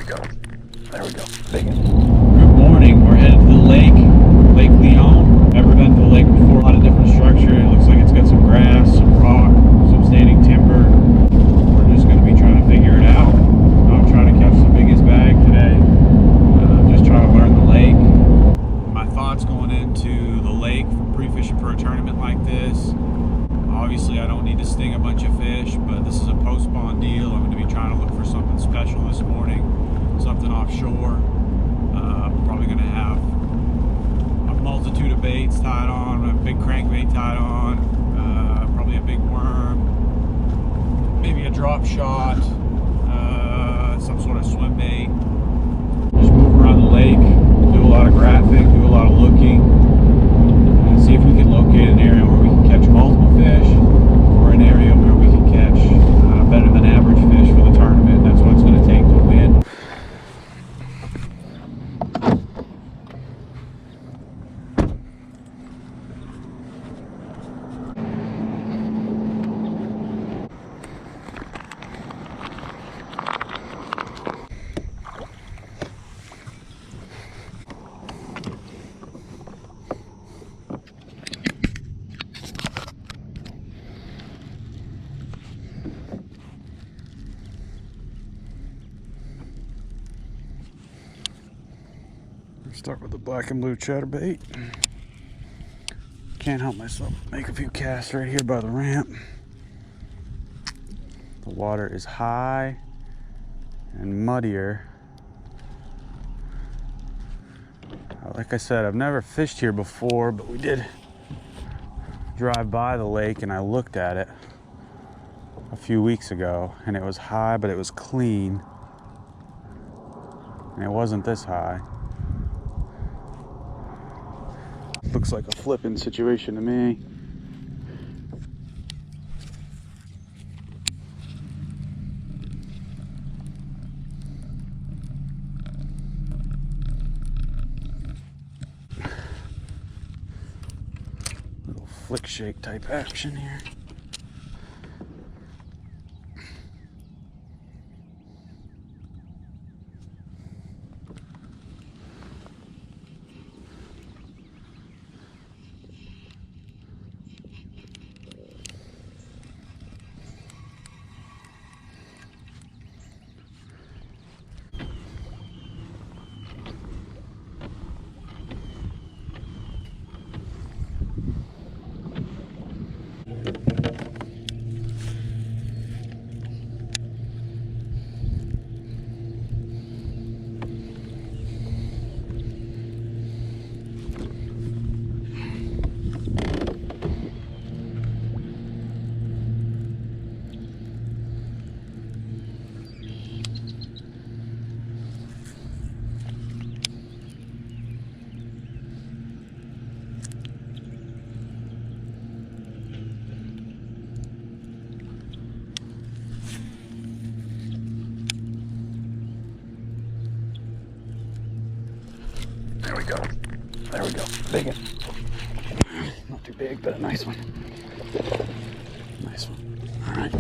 go. There we go. Big. Good morning. We're headed to the lake, Lake Leon. Never been to the lake before. A lot of different structure. It looks like it's got some grass, some rock, some standing timber. We're just going to be trying to figure it out. Not trying to catch the biggest bag today. Just trying to learn the lake. My thoughts going into the lake for pre-fishing for a tournament like this. Obviously, I don't need to sting a bunch of fish, but this is a post-spawn deal. I'm going to be trying to look for something special this morning, something offshore. Probably going to have a multitude of baits tied on, a big crankbait tied on, probably a big worm, maybe a drop shot, some sort of swim bait. Just move around the lake, do a lot of graphic, do a lot of looking, and see if we can locate an area where we can catch multiple fish, or an area where we can catch better than average fish for the tournament. That's what it's going to take to win. Start with the black and blue chatterbait. Can't help myself make a few casts right here by the ramp. The water is high and muddier. Like I said, I've never fished here before, but we did drive by the lake and I looked at it a few weeks ago, and it was high, but it was clean. And it wasn't this high. Looks like a flipping situation to me. Little flick shake type action here. There we go. There we go. Big one. Not too big, but a nice one. Nice one. All right.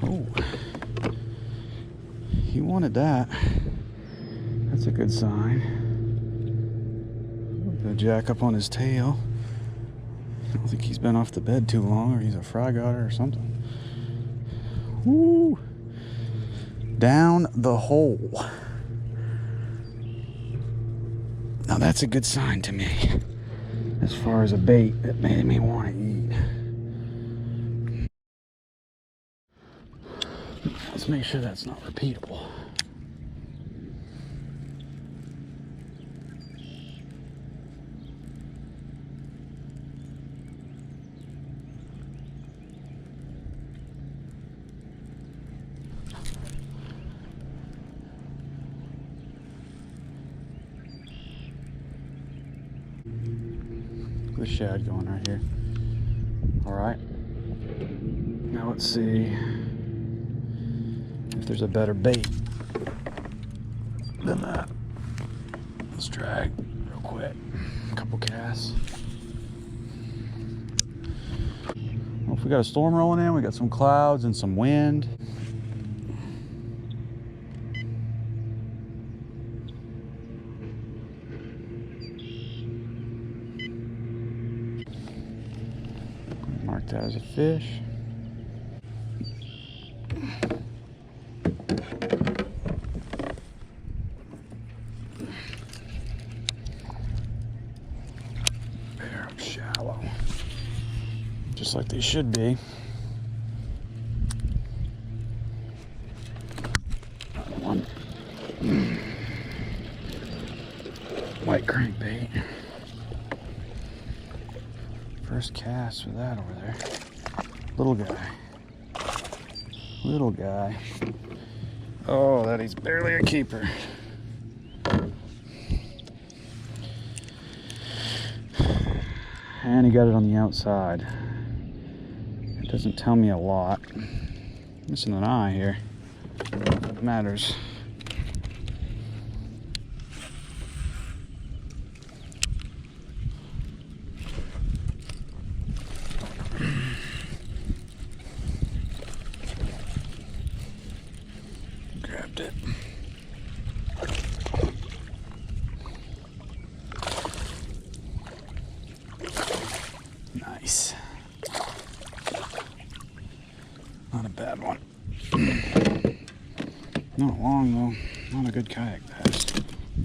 Oh, he wanted that. That's a good sign. The jack up on his tail. I don't think he's been off the bed too long, or he's a fry otter or something. Woo! Down the hole. Now that's a good sign to me. As far as a bait that made me want to eat. Let's make sure that's not repeatable. The shad going right here. All right. Now let's see if there's a better bait than that. Let's drag real quick. A couple casts. We got a storm rolling in, we got some clouds and some wind. Mark that as a fish. They're shallow, just like they should be. One white crankbait. First cast with that over there. Little guy. Little guy. Oh, that is barely a keeper. And he got it on the outside. It doesn't tell me a lot. Missing an eye here. It matters. Grabbed it. Nice. Not a bad one. Not long though. Not a good kayak bass.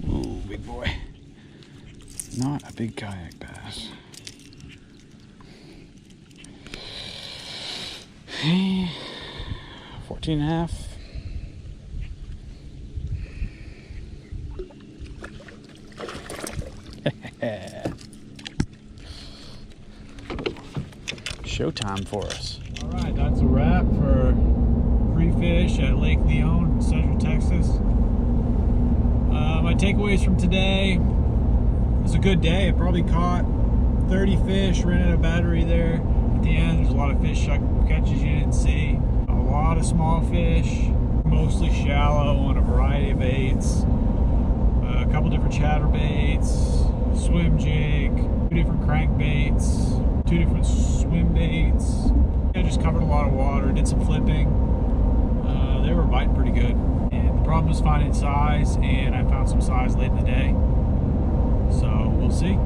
Ooh, big boy. Not a big kayak bass. Hey, 14 and a half. Showtime for us. All right, that's a wrap for Prefish at Lake Leon, Central Texas. My takeaways from today: it was a good day. I probably caught 30 fish, ran out of battery there. At the end, there's a lot of fish catches you didn't see. A lot of small fish, mostly shallow on a variety of baits. A couple different chatterbaits, swim jig, 2 different crankbaits, 2 different swim baits. I just covered a lot of water, did some flipping. They were biting pretty good. And the problem was finding size, and I found some size late in the day. So we'll see.